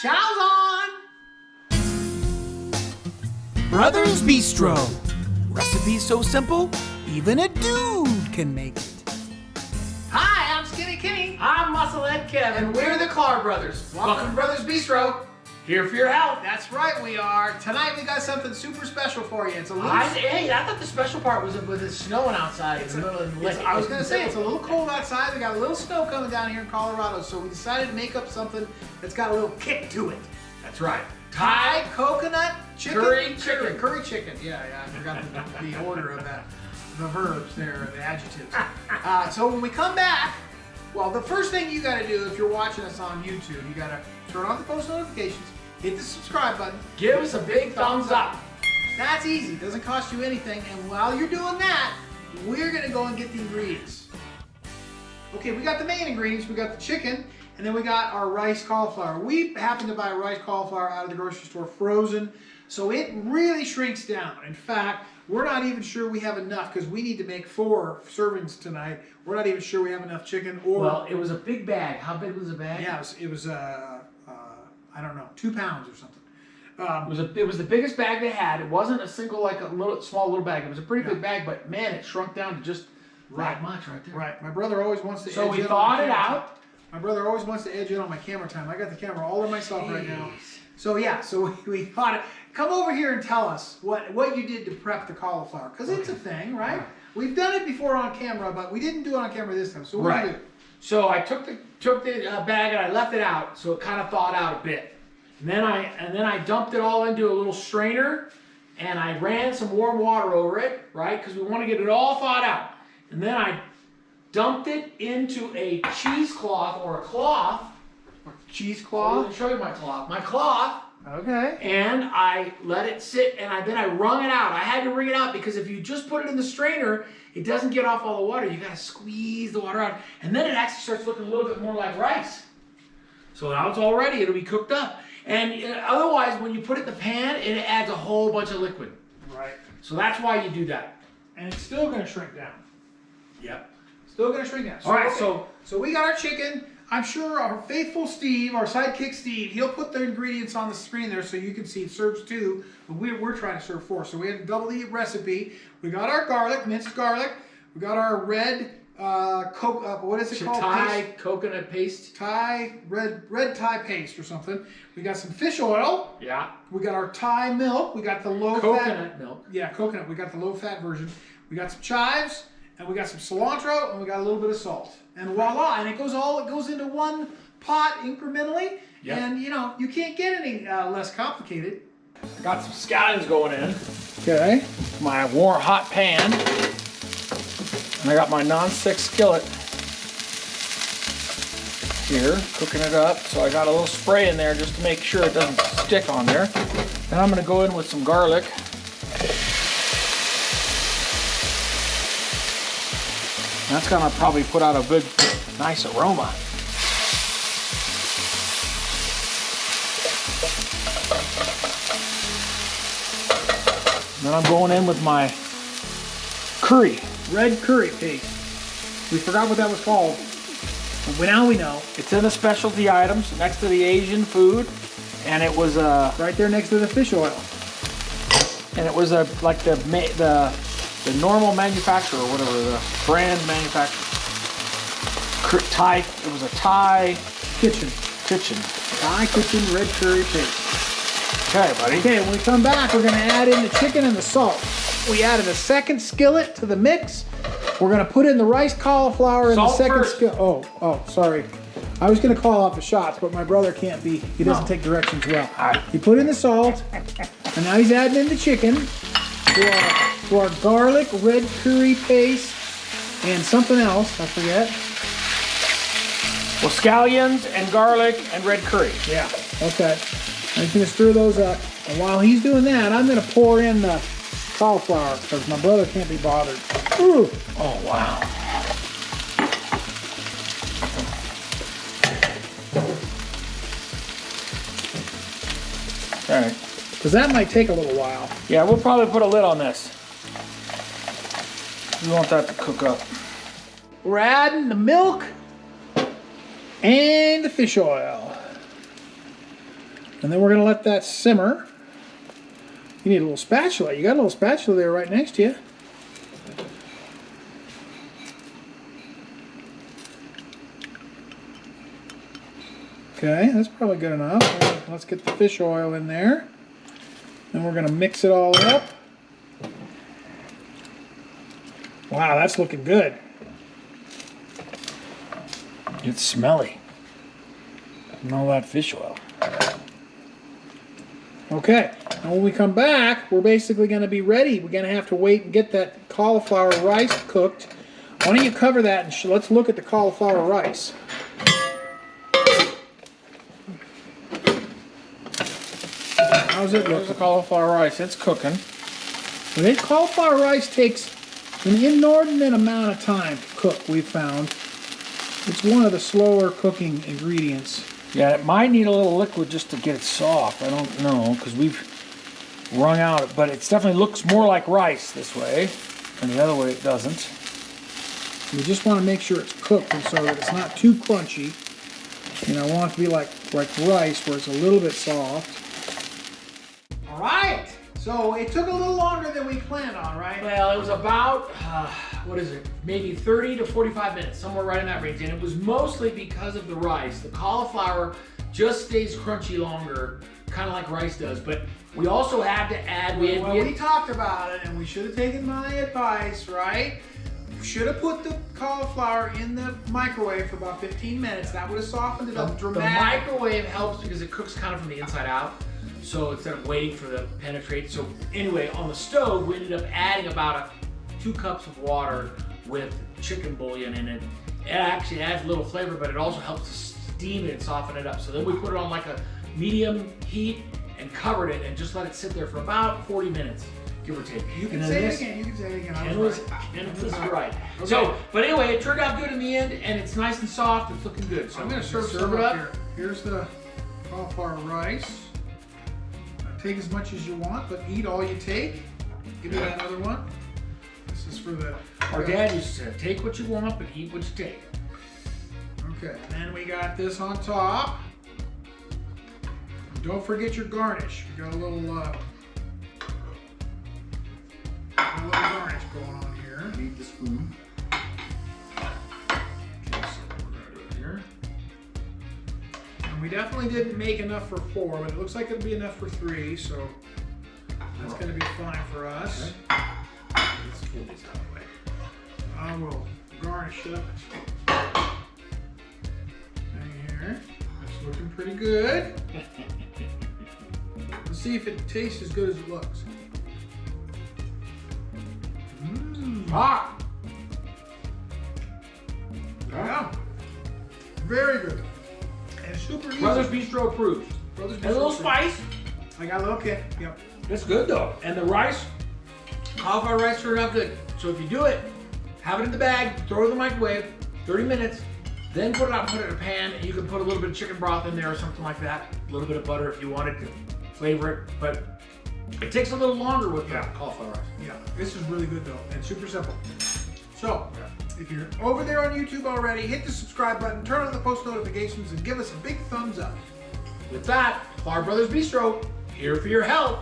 Chow's on! Brothers Bistro. Recipes so simple, even a dude can make it. Hi, I'm Skinny Kinney. I'm Musclehead Kevin. And we're the Car Brothers. Welcome to Brothers Bistro. Here for your health. That's right, we are. Tonight we got something super special for you. It's a little... Hey, I thought the special part was with it snowing outside. I was going to say, it's a little cold outside. We got a little snow coming down here in Colorado, so we decided to make up something that's got a little kick to it. That's right. Thai coconut chicken? Curry chicken. Curry chicken. Yeah, I forgot the order of that. The verbs there, the adjectives. So when we come back, well, the first thing you got to do if you're watching us on YouTube, you got to turn on the post notifications, hit the subscribe button. Give us a big thumbs up. That's easy. It doesn't cost you anything. And while you're doing that, we're going to go and get the ingredients. Okay, we got the main ingredients. We got the chicken, and then we got our rice cauliflower. We happen to buy rice cauliflower out of the grocery store frozen, so it really shrinks down. In fact, we're not even sure we have enough because we need to make 4 servings tonight. We're not even sure we have enough chicken. Or well, it was a big bag. How big was the bag? Yeah, it was I don't know, 2 pounds or something. It was the biggest bag they had. It wasn't a single small little bag. It was a pretty big bag, but man, it shrunk down to just that much right there. Right. My brother always wants to. So we thawed it out. My brother always wants to edge in on my camera time. I got the camera all to myself right now. So yeah, we thought it. Come over here and tell us what you did to prep the cauliflower, because it's a thing, right? We've done it before on camera, but we didn't do it on camera this time. So what did you do? So I took the bag and I left it out, so it kind of thawed out a bit. And then I dumped it all into a little strainer, and I ran some warm water over it, right? Because we want to get it all thawed out. And then I dumped it into a cheesecloth or a cloth. Cheesecloth? I'm going to show you my cloth. My cloth. Okay. And I let it sit, and then I wrung it out. I had to wring it out because if you just put it in the strainer, it doesn't get off all the water. You got to squeeze the water out, and then it actually starts looking a little bit more like rice. So now it's all ready. It'll be cooked up. And otherwise, when you put it in the pan, it adds a whole bunch of liquid. Right. So that's why you do that. And it's still going to shrink down. Yep. Still going to shrink down. All right, so we got our chicken. I'm sure our faithful Steve, our sidekick Steve, he'll put the ingredients on the screen there so you can see it serves 2, but we're trying to serve 4. So we had a double the recipe. We got our garlic, minced garlic. We got our red what is it called? Thai coconut paste. Red Thai paste or something. We got some fish oil. Yeah. We got our Thai milk. We got the low coconut milk. Yeah, coconut. We got the low fat version. We got some chives, and we got some cilantro, and we got a little bit of salt. And voila! And it goes into one pot incrementally. Yep. And you can't get any less complicated. I got some scallions going in. Okay. My warm hot pan. And I got my non-stick skillet here, cooking it up. So I got a little spray in there just to make sure it doesn't stick on there. Then I'm going to go in with some garlic. That's going to probably put out a good, nice aroma. Then I'm going in with my curry. Red curry paste. We forgot what that was called. But now we know. It's in the specialty items next to the Asian food, and it was right there next to the fish oil. And it was like the normal manufacturer or whatever, the brand manufacturer. Thai. It was a Thai kitchen. Thai kitchen red curry paste. Okay, buddy. Okay, when we come back, we're going to add in the chicken and the salt. We added a second skillet to the mix. We're going to put in the rice cauliflower in the second skillet. Oh, sorry. I was going to call off the shots, but my brother can't be. He doesn't take directions well. All right. He put in the salt, and now he's adding in the chicken to our garlic, red curry paste, and something else. I forget. Well, scallions and garlic and red curry. Yeah. Okay. I'm just going to stir those up. And while he's doing that, I'm going to pour in the cauliflower because my brother can't be bothered. Ooh. Oh, wow. All right. Because that might take a little while. Yeah, we'll probably put a lid on this. We want that to cook up. We're adding the milk and the fish oil. And then we're going to let that simmer. You need a little spatula. You got a little spatula there right next to you. Okay, that's probably good enough. Let's get the fish oil in there. Then we're going to mix it all up. Wow, that's looking good. It's smelly. And all that fish oil. Okay, and when we come back, we're basically going to be ready. We're going to have to wait and get that cauliflower rice cooked. Why don't you cover that and let's look at the cauliflower rice. How's it look? There's the cauliflower rice. It's cooking. Well, that cauliflower rice takes an inordinate amount of time to cook, we've found. It's one of the slower cooking ingredients. Yeah, it might need a little liquid just to get it soft. I don't know, because we've wrung out, but it definitely looks more like rice this way, and the other way it doesn't. We just want to make sure it's cooked and so that it's not too crunchy. You know, I want it to be like rice, where it's a little bit soft. All right, so it took a little longer than we planned on, right? Well, it was about, what is it, maybe 30 to 45 minutes, somewhere right in that range. And it was mostly because of the rice. The cauliflower just stays crunchy longer, kind of like rice does. But we also had to add, we talked about it, and we should have taken my advice, right? Should have put the cauliflower in the microwave for about 15 minutes. That would have softened it up dramatically. The microwave helps because it cooks kind of from the inside out. So instead of waiting for the penetrate. So anyway, on the stove, we ended up adding about 2 cups of water with chicken bouillon in it. It actually adds a little flavor, but it also helps to steam it and soften it up. So then we put it on like a medium heat and covered it and just let it sit there for about 40 minutes, give or take. You can say it again. You can say it again. And it was right. Okay. So, but anyway, it turned out good in the end, and it's nice and soft. It's looking good. So I'm going to serve it up here. Here's the cauliflower rice. Take as much as you want, but eat all you take. Give me another one. This is for the... Our dad used to say, take what you want, but eat what you take. Okay, and we got this on top. Don't forget your garnish. We got a little garnish going on here. Need the spoon. Okay, so we're gonna do it here. And we definitely didn't make enough for 4, but it looks like it'll be enough for 3, so that's gonna be fine for us. Okay. Let's pull these out of the way. I will garnish it right here. It's looking pretty good. Let's see if it tastes as good as it looks. Hot! Yeah. Very good. And super easy. Brothers Bistro approved. Brothers And a little spice. I got a little kick. Yep. It's good though. And the rice, cauliflower rice turned out good. So if you do it, have it in the bag, throw it in the microwave, 30 minutes, then put it out and put it in a pan. And you can put a little bit of chicken broth in there or something like that. A little bit of butter if you wanted to flavor it. But it takes a little longer with the cauliflower rice. Yeah, this is really good though, and super simple. So, if you're over there on YouTube already, hit the subscribe button, turn on the post notifications, and give us a big thumbs up. With that, our Brothers Bistro, here for your health.